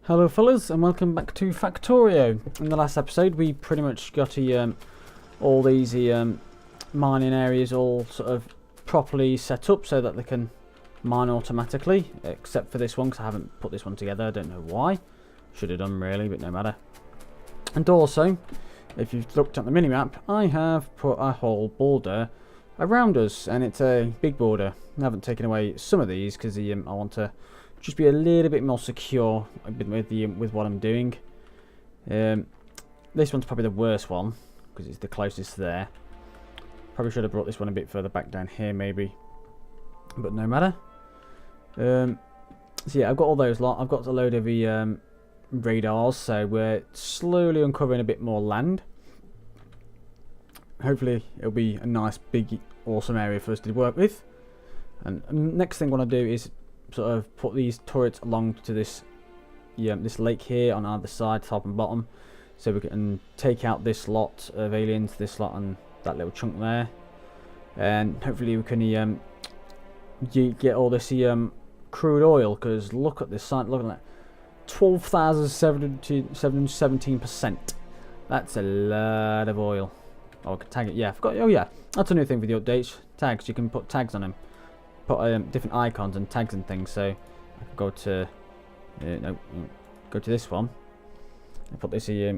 Hello fellas and welcome back to Factorio. In the last episode we pretty much got all these mining areas all sort of properly set up so that they can mine automatically, except for this one because I haven't put this one together. I don't know why. Should have done really, but no matter. And also, if you've looked at the minimap, I have put a whole border around us, and it's a big border. I haven't taken away some of these because I want to just be a little bit more secure with what I'm doing. This one's probably the worst one because it's the closest there. Probably should have brought this one a bit further back down here maybe, but no matter. So yeah, I've got all those lot. I've got a load of the radars, so we're slowly uncovering a bit more land. Hopefully it'll be a nice big awesome area for us to work with. And next thing I want to do is sort of put these turrets along to this this lake here on either side, top and bottom, so we can take out this lot of aliens, this lot and that little chunk there, and hopefully we can get all this crude oil, because look at this site, look at that, 12,717%. That's a lot of oil. Oh, I can tag it. Yeah, I forgot. Oh yeah, that's a new thing with the updates. Tags, you can put tags on them. Put different icons and tags and things. So I can go to no, go to this one and put this to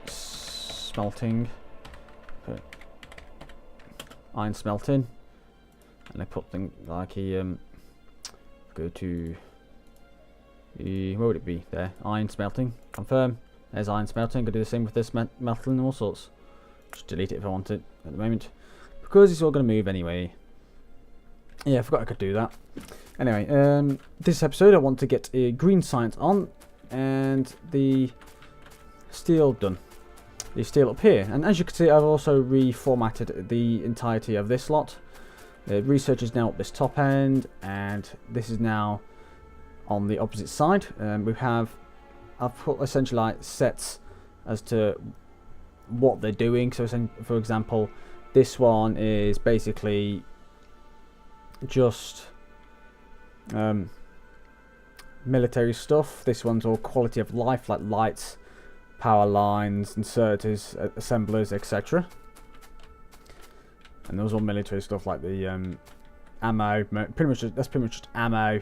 smelting, put iron smelting, and I put things like go to where would it be there? Iron smelting. Confirm. There's iron smelting. Go do the same with this metal and all sorts. Just delete it if I want it at the moment, because it's all going to move anyway. Yeah, I forgot I could do that. Anyway, this episode I want to get a green science on and the steel done. The steel up here, and as you can see, I've also reformatted the entirety of this lot. The research is now at this top end, and this is now on the opposite side. I've put essentially like sets as to what they're doing. So for example, this one is basically just military stuff. This one's all quality of life, like lights, power lines, inserters, assemblers, etc. And those all military stuff, like the ammo. That's pretty much just ammo,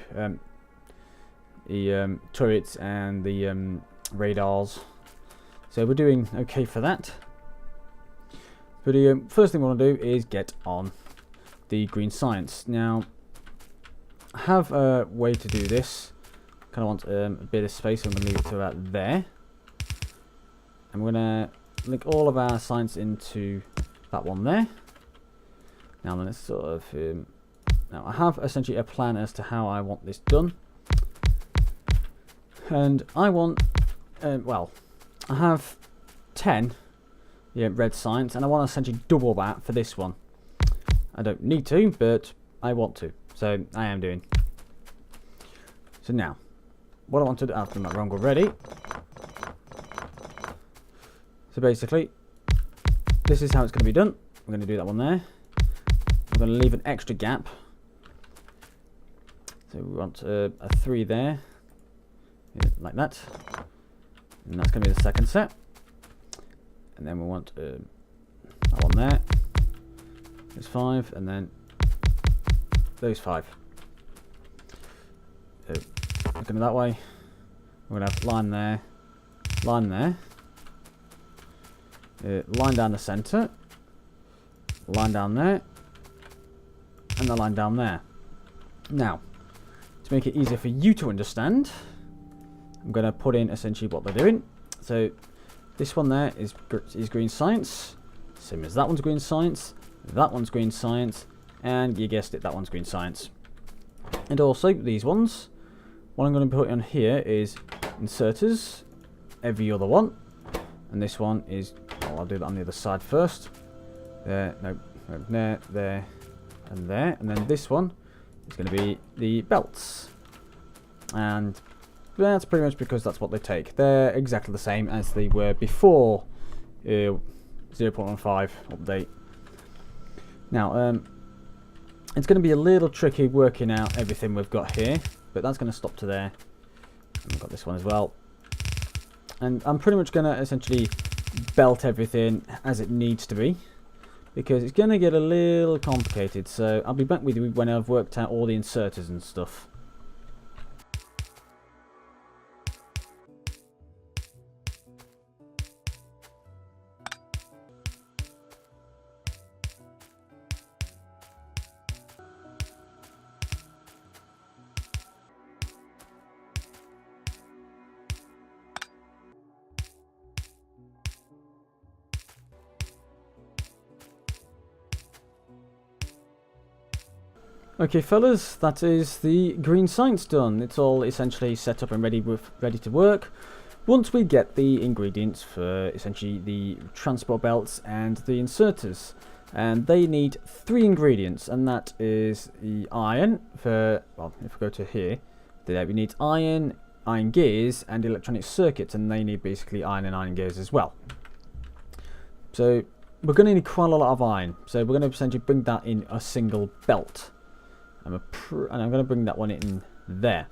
the turrets and the radars. So we're doing okay for that. But the first thing we want to do is get on the green science. Now, I have a way to do this. Kind of want a bit of space, so I'm going to leave it to about there. And we're going to link all of our science into that one there. Now then, let's sort of now I have essentially a plan as to how I want this done. And I want well, I have 10 red science, and I want to essentially double that for this one. I don't need to, but I want to, so I am doing. So now, what I want to do, I've done that wrong already. So basically, this is how it's going to be done. I'm going to do that one there. I'm going to leave an extra gap. So we want a 3 there, like that. And that's going to be the second set. And then we want that one there. There's 5, and then those 5. So looking that way, we're going to have line there, line there, line down the centre, line down there, and the line down there. Now, to make it easier for you to understand, I'm going to put in essentially what they're doing. So this one there is green science, same as that one's green science, that one's green science, and you guessed it, that one's green science. And also these ones, what I'm going to put on here is inserters, every other one, and this one is, well, I'll do that on the other side first. There, no, there, and there, and then this one is going to be the belts, and that's pretty much because that's what they take. They're exactly the same as they were before 0.15 update. Now, It's going to be a little tricky working out everything we've got here, but that's going to stop to there. And we've got this one as well. And I'm pretty much going to essentially belt everything as it needs to be, because it's going to get a little complicated. So I'll be back with you when I've worked out all the inserters and stuff. Okay fellas, that is the green science done. It's all essentially set up and ready to work. Once we get the ingredients for essentially the transport belts and the inserters, and they need 3 ingredients, and that is the iron for, well, if we go to here, we need iron gears and electronic circuits, and they need basically iron and iron gears as well. So we're going to need quite a lot of iron, so we're going to essentially bring that in a single belt. And I'm going to bring that one in there,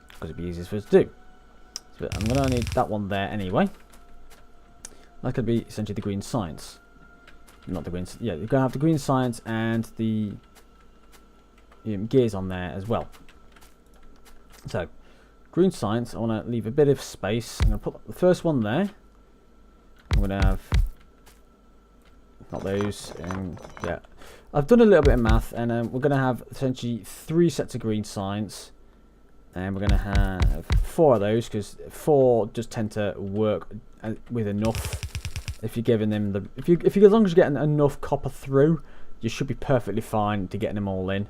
because it'd be easiest for us to do. So I'm going to need that one there anyway. That's going to be essentially the green science. Not the green, yeah, you're going to have the green science and the gears on there as well. So, green science, I want to leave a bit of space. I'm going to put the first one there. I'm going to have, not those, yeah. I've done a little bit of math, and we're going to have essentially 3 sets of green science, and we're going to have 4 of those, because 4 just tend to work with enough. If you're giving them the, if you as long as you're getting enough copper through, you should be perfectly fine to getting them all in,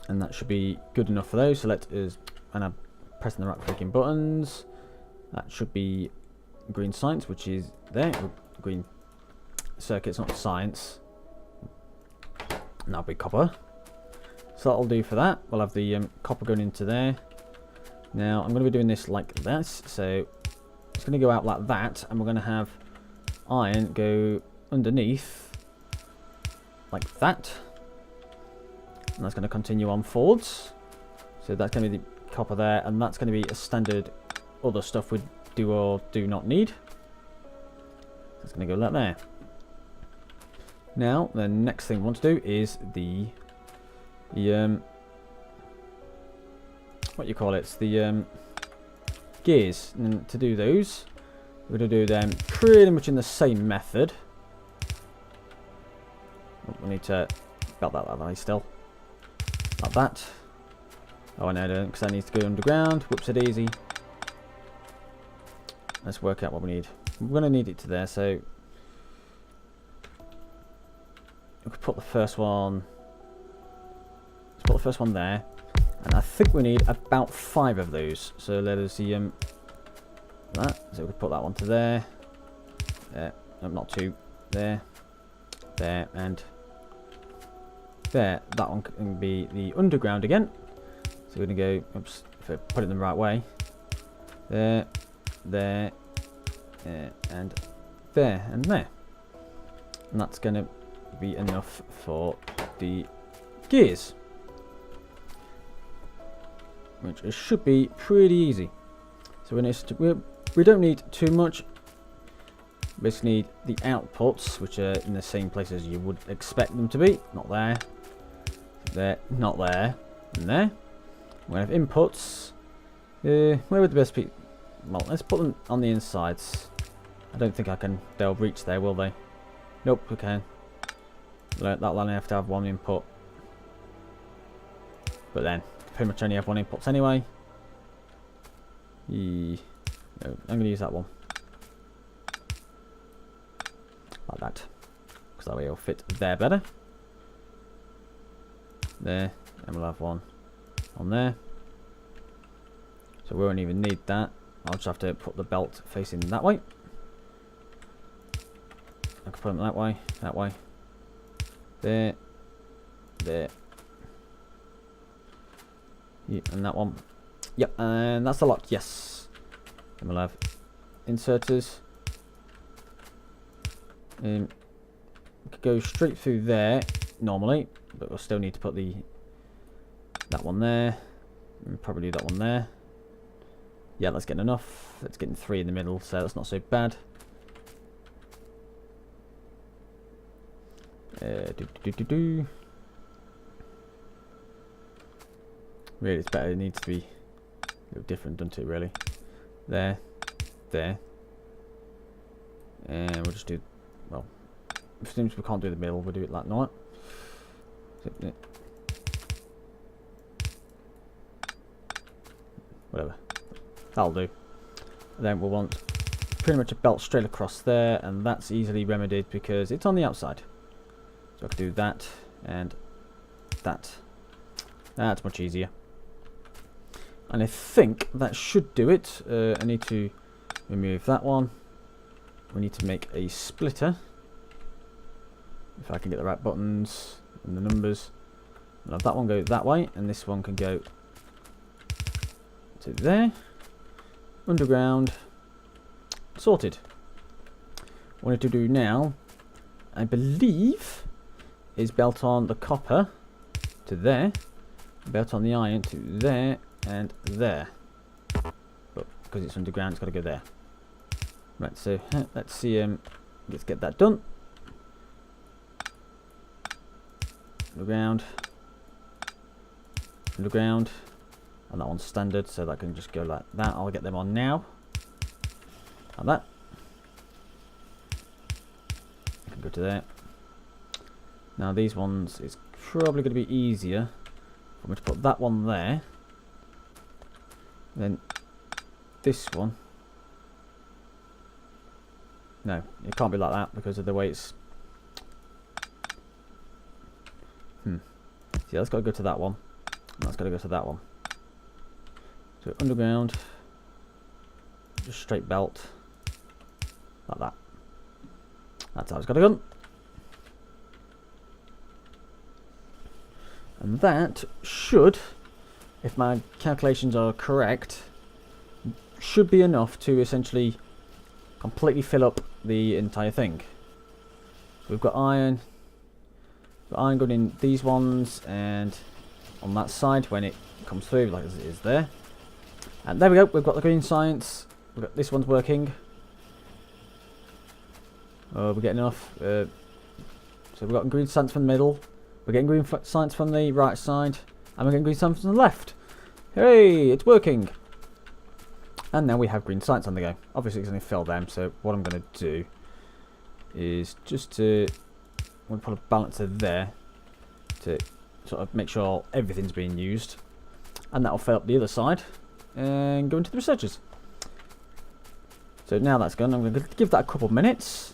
and that should be good enough for those. So let us, and I'm pressing the right freaking buttons. That should be green science, which is there. Green circuits, not science. And that'll be copper. So that'll do for that. We'll have the copper going into there. Now I'm going to be doing this like this. So it's going to go out like that, and we're going to have iron go underneath like that. And that's going to continue on forwards. So that's going to be the copper there, and that's going to be a standard other stuff we do or do not need. That's going to go like there. Now, the next thing we want to do is the what you call it? It's the gears. And to do those, we're going to do them pretty much in the same method. We need to belt that way still, like that. Oh no, I don't, because that needs to go underground. Whoops, it easy. Let's work out what we need. We're going to need it to there, so we could put the first one. Let's put the first one there, and I think we need about 5 of those. So let us see that. So we could put that one to there. There, no, not 2. There, there, and there. That one can be the underground again. So we're gonna go. Oops, if I put it in the right way. There, there, and there, and there. And that's gonna be enough for the gears, which should be pretty easy. So we don't need too much. We just need the outputs, which are in the same place as you would expect them to be. Not there, there, not there, and there. We're gonna have inputs. Where would the best be? Well, let's put them on the insides. I don't think they'll reach there, will they? Nope, we can. That'll only have to have 1 input. But then, pretty much only have 1 input anyway. No, I'm going to use that one. Like that. Because that way it'll fit there better. There. And we'll have 1 on there. So we won't even need that. I'll just have to put the belt facing that way. I can put them that way, there, there. Yep, and that one. Yep, and that's the lock, yes. And we'll have inserters. Could go straight through there normally, but we'll still need to put that one there, and probably that one there. Yeah, that's getting enough. That's getting 3 in the middle, so that's not so bad. Really, it's better. It needs to be a little different, doesn't it? Really. There, and we'll just do. Well, since we can't do the middle, we'll do it like that. Whatever. That'll do. Then we'll want pretty much a belt straight across there, and that's easily remedied because it's on the outside. So I can do that and that. That's much easier. And I think that should do it. I need to remove that one. We need to make a splitter. If I can get the right buttons and the numbers. I'll have that one go that way, and this one can go to there. Underground. Sorted. What I need to do now, I believe, is belt on the copper to there. Belt on the iron to there and there. But because it's underground, it's got to go there. Right, so let's see. Let's get that done. Underground. Underground. And that one's standard, so that can just go like that. I'll get them on now. Like that. I can go to there. Now these ones, it's probably going to be easier for me to put that one there. Then this one. No, it can't be like that because of the way it's. See, that's got to go to that one. And that's got to go to that one. So underground, just straight belt, like that. That's how it's got to go. And that should, if my calculations are correct, should be enough to essentially completely fill up the entire thing. We've got iron. Iron going in these ones and on that side when it comes through, like as it is there. And there we go. We've got the green science. We've got this one's working. We're getting enough. So we've got green science from the middle. We're getting green science from the right side, and we're getting green science from the left. Hey, it's working. And now we have green science on the go. Obviously, it's going to fill them. So what I'm going to do is just to. I'm going to put a balancer there to sort of make sure everything's being used, and that'll fill up the other side and go into the researchers. So now that's gone, I'm going to give that a couple of minutes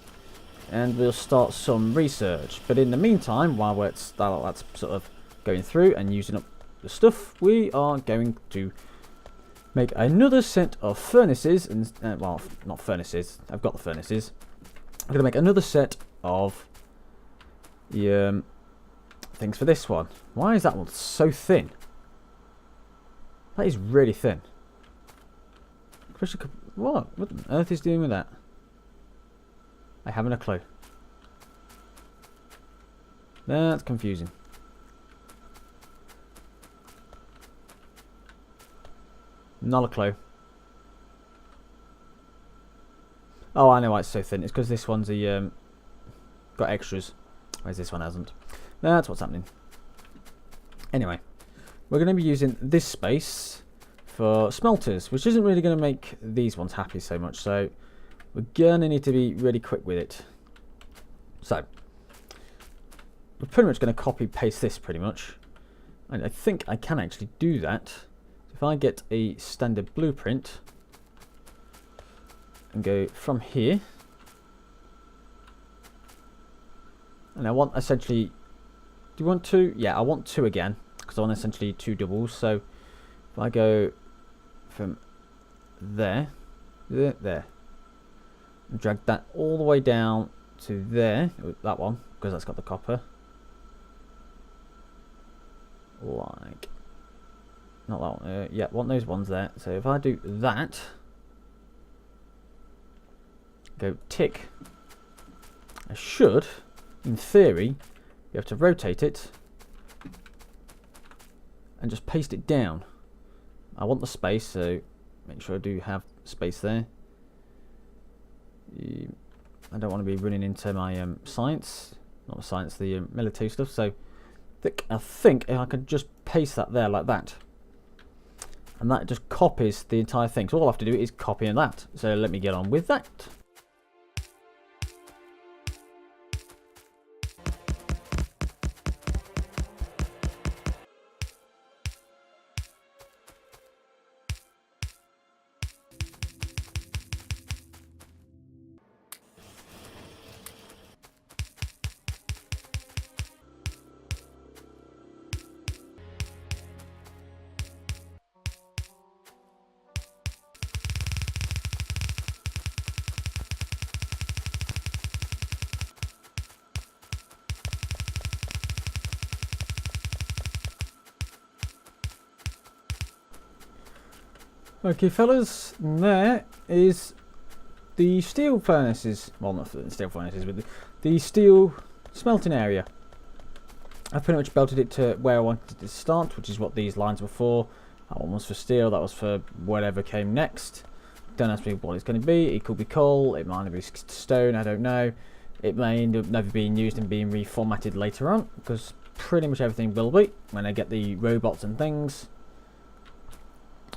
and we'll start some research. But in the meantime, while that's sort of going through and using up the stuff, we are going to make another set of furnaces and well, not furnaces, I've got the furnaces. I'm going to make another set of the things for this one. Why is that one so thin? That is really thin. What on earth is doing with that? I haven't a clue. That's confusing. Not a clue. Oh, I know why it's so thin. It's because this one's a got extras, whereas this one hasn't. That's what's happening. Anyway, we're going to be using this space for smelters, which isn't really going to make these ones happy so much. So we're going to need to be really quick with it. So we're pretty much going to copy paste this pretty much. And I think I can actually do that. If I get a standard blueprint and go from here, and I want essentially, do you want two? Yeah, I want two again because I want essentially two doubles. So if I go from there, and drag that all the way down to there, that one, because that's got the copper. Like, not that one. Yeah, want those ones there. So if I do that, go tick, I should, in theory, you have to rotate it and just paste it down. I want the space, so make sure I do have space there. I don't want to be running into my science, not the science, the military stuff. So I think if I could just paste that there like that, and that just copies the entire thing. So all I have to do is copy that. So let me get on with that. Okay, fellas, there is the steel furnaces. Well, not the steel furnaces, but the steel smelting area. I've pretty much belted it to where I wanted it to start, which is what these lines were for. That one was for steel, that was for whatever came next. Don't ask me what it's going to be. It could be coal, it might be stone, I don't know. It may end up never being used and being reformatted later on, because pretty much everything will be when I get the robots and things.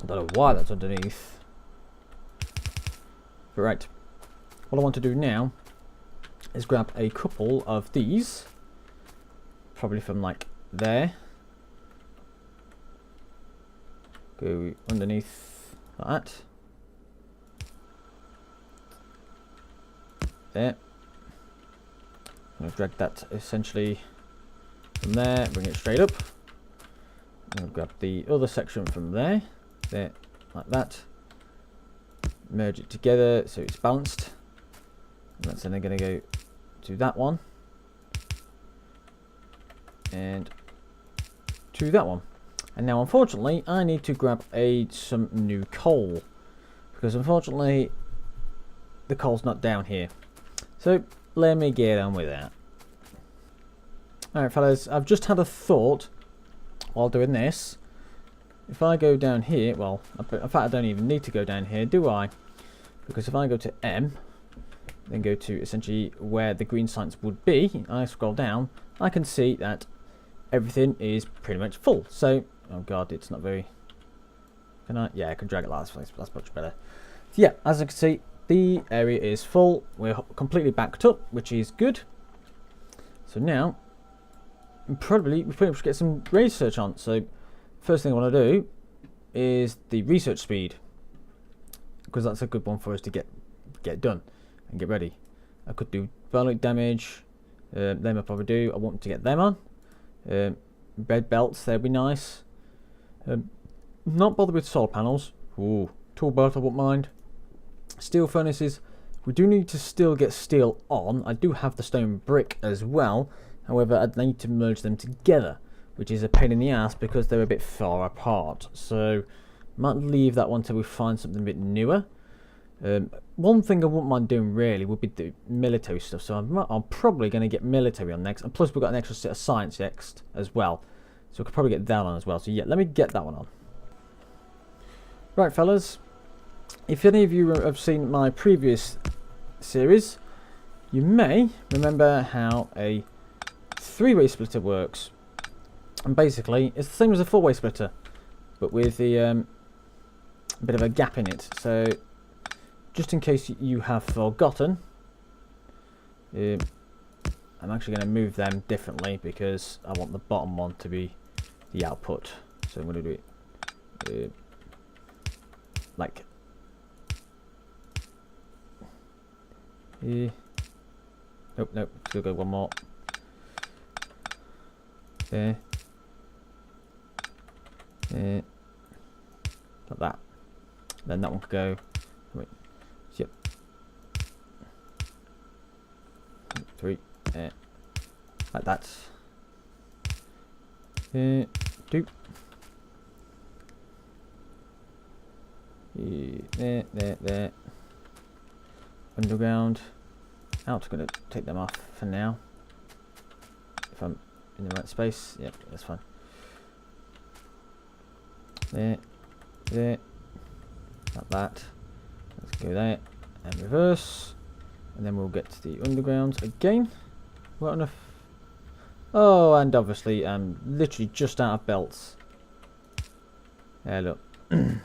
I don't know why that's underneath. But right, what I want to do now is grab a couple of these, probably from like there. Go underneath like that. There. I'm going to drag that essentially from there, bring it straight up. I'm going to grab the other section from there. There, like that. Merge it together so it's balanced. And that's then going to go to that one and to that one. And now, unfortunately, I need to grab some new coal, because unfortunately the coal's not down here. So let me get on with that. Alright, fellas, I've just had a thought while doing this. If I go down here, well, in fact I don't even need to go down here, do I? Because if I go to M, then go to essentially where the green signs would be, and I scroll down, I can see that everything is pretty much full. So, oh god, it's not very... Can I? Yeah, I can drag it last place, that's much better. So yeah, as you can see, the area is full. We're completely backed up, which is good. So now, we pretty much get some research on. So, first thing I want to do is the research speed, because that's a good one for us to get done and get ready. I could do bionic damage, them I probably do. I want to get them on. Red belts, they'd be nice. Not bothered with solar panels. Ooh, tool belt I wouldn't mind. Steel furnaces, we do need to still get steel on. I do have the stone brick as well. However, I'd need to merge them together, which is a pain in the ass because they're a bit far apart. So, might leave that one till we find something a bit newer. One thing I wouldn't mind doing really would be the military stuff. So I'm probably going to get military on next. And plus we've got an extra set of science next as well. So we could probably get that on as well. So yeah, let me get that one on. Right, fellas. If any of you have seen my previous series, you may remember how a three-way splitter works. And basically, it's the same as a four-way splitter, but with the bit of a gap in it. So, just in case you have forgotten, I'm actually going to move them differently because I want the bottom one to be the output. So I'm going to do it like nope, still go one more there. Like that. Then that one could go. Wait. Yep. 3. Like that. 2. There. Underground. Out. I'm gonna take them off for now. If I'm in the right space. Yep, that's fine. There, there, like that. Let's go there and reverse, and then we'll get to the underground again. What enough? Oh, and obviously I'm literally just out of belts. Yeah, look. Right,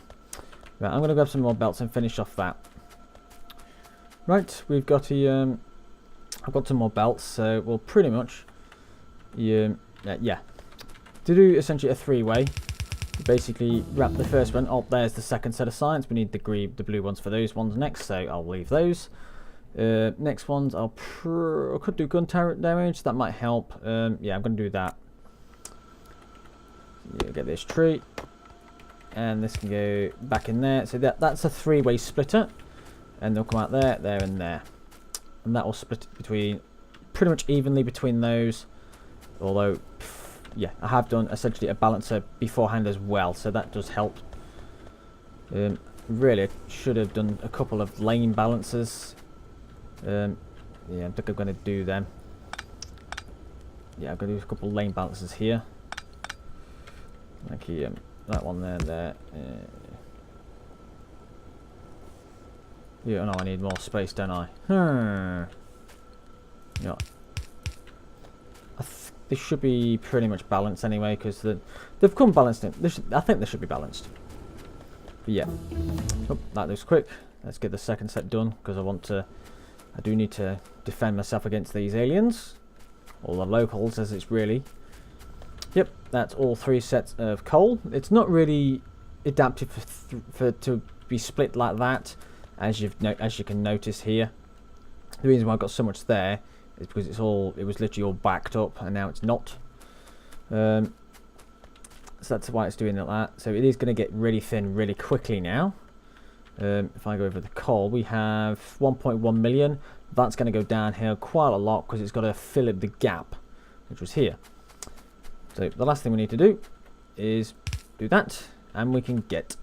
I'm gonna grab some more belts and finish off that. Right, we've got a I've got some more belts, so we'll pretty much yeah, to do essentially a three-way. Basically wrap the first one. Oh, there's the second set of science. We need the blue ones for those ones next, so I'll leave those. Next ones I could do gun turret damage. That might help. Yeah, I'm gonna do that. Yeah, get this tree, and this can go back in there. So that's a three-way splitter, and they'll come out there, there, and there, and that will split between pretty much evenly between those. Although, yeah, I have done essentially a balancer beforehand as well, so that does help. Really, I should have done a couple of lane balancers. Yeah, I think I'm going to do them. Yeah, I'm going to do a couple of lane balancers here. Like that one there. Yeah, no, I need more space, don't I? Yeah. They should be pretty much balanced anyway, because they've come balanced. I think they should be balanced. But yeah. Oh, that looks quick. Let's get the second set done, because I do need to defend myself against these aliens. Or the locals, as it's really. Yep, that's all 3 sets of coal. It's not really adapted to be split like that, as you can notice here. The reason why I've got so much there is because it was literally all backed up, and now it's not. So that's why it's doing that. So it is going to get really thin really quickly now. If I go over the coal, we have 1.1 million. That's going to go down here quite a lot because it's got to fill in the gap, which was here. So the last thing we need to do is do that, and we can get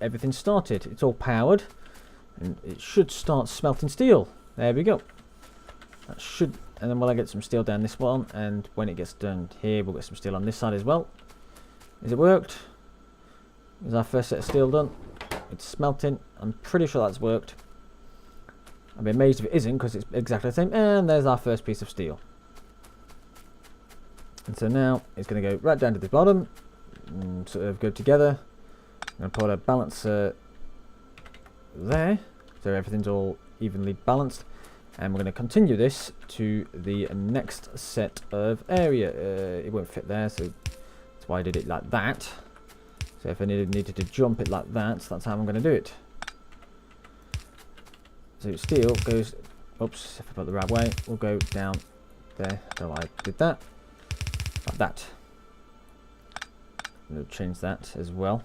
everything started. It's all powered, and it should start smelting steel. There we go. That should, and then we'll get some steel down this one, and when it gets done here, we'll get some steel on this side as well. Is it worked? Is our first set of steel done? It's smelting. I'm pretty sure that's worked. I'd be amazed if it isn't, because it's exactly the same. And there's our first piece of steel. And so now it's going to go right down to the bottom, and sort of go together. I'm going to put a balancer there, so everything's all evenly balanced. And we're going to continue this to the next set of area. It won't fit there, so that's why I did it like that. So if I needed to jump it like that, that's how I'm going to do it. So steel goes, oops, if I put it the right way, we'll go down there. So I did that, like that. I'm going to change that as well.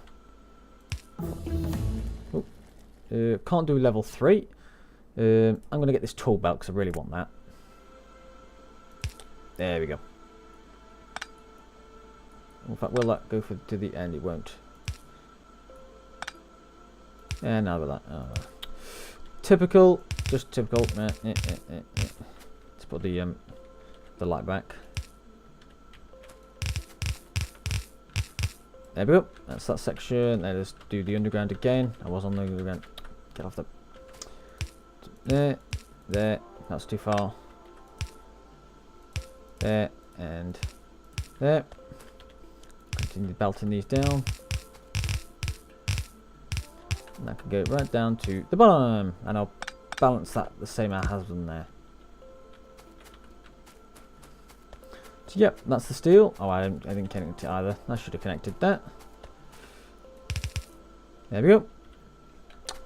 Can't do level 3. I'm going to get this tool belt because I really want that. There we go. In fact, will that go to the end? It won't. Yeah, now with that. Oh. Typical, just typical. Let's put the light back. There we go. That's that section. Let us do the underground again. I was on the underground. Get off the. There. That's too far. There and there. Continue belting these down. And that can go right down to the bottom, and I'll balance that the same I have done there. So yep, that's the steel. Oh, I didn't connect it either. I should have connected that. There we go.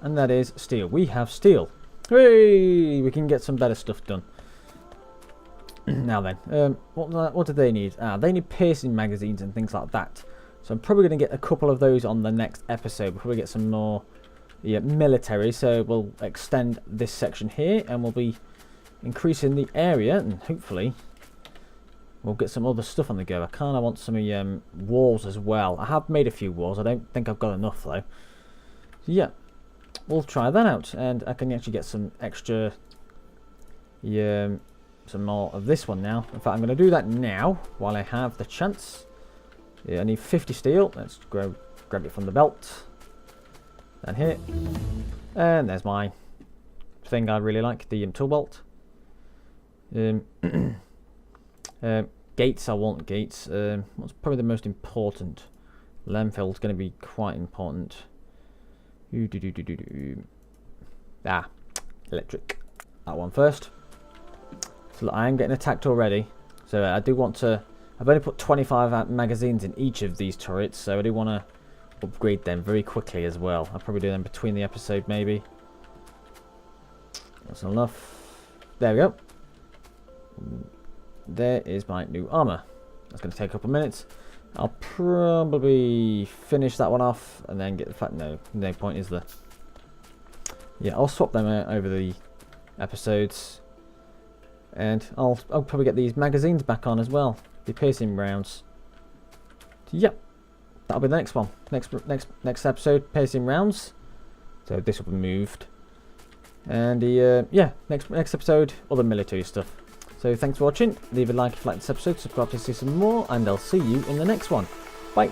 And that is steel. We have steel. Hooray! We can get some better stuff done. Now then, what do they need? They need piercing magazines and things like that. So I'm probably going to get a couple of those on the next episode before we get some more military. So we'll extend this section here, and we'll be increasing the area, and hopefully we'll get some other stuff on the go. I kind of want some walls as well. I have made a few walls. I don't think I've got enough though. So yeah, we'll try that out, and I can actually get some extra some more of this one now. In fact, I'm going to do that now while I have the chance. Yeah, I need 50 steel. Let's go grab it from the belt. Down here. And there's my thing I really like, the tool bolt. Gates, I want gates. What's probably the most important? Landfill's going to be quite important. Electric. That one first. So look, I am getting attacked already. So I do want to... I've only put 25 magazines in each of these turrets, so I do want to upgrade them very quickly as well. I'll probably do them between the episode, maybe. That's enough. There we go. There is my new armor. That's going to take a couple of minutes. I'll probably finish that one off and then get the fact. No point, is there? Yeah, I'll swap them out over the episodes, and I'll probably get these magazines back on as well. The piercing rounds. Yep, that'll be the next one. Next episode, piercing rounds. So this will be moved, and the yeah, next episode, other military stuff. So thanks for watching. Leave a like if you like this episode, subscribe to see some more, and I'll see you in the next one. Bye.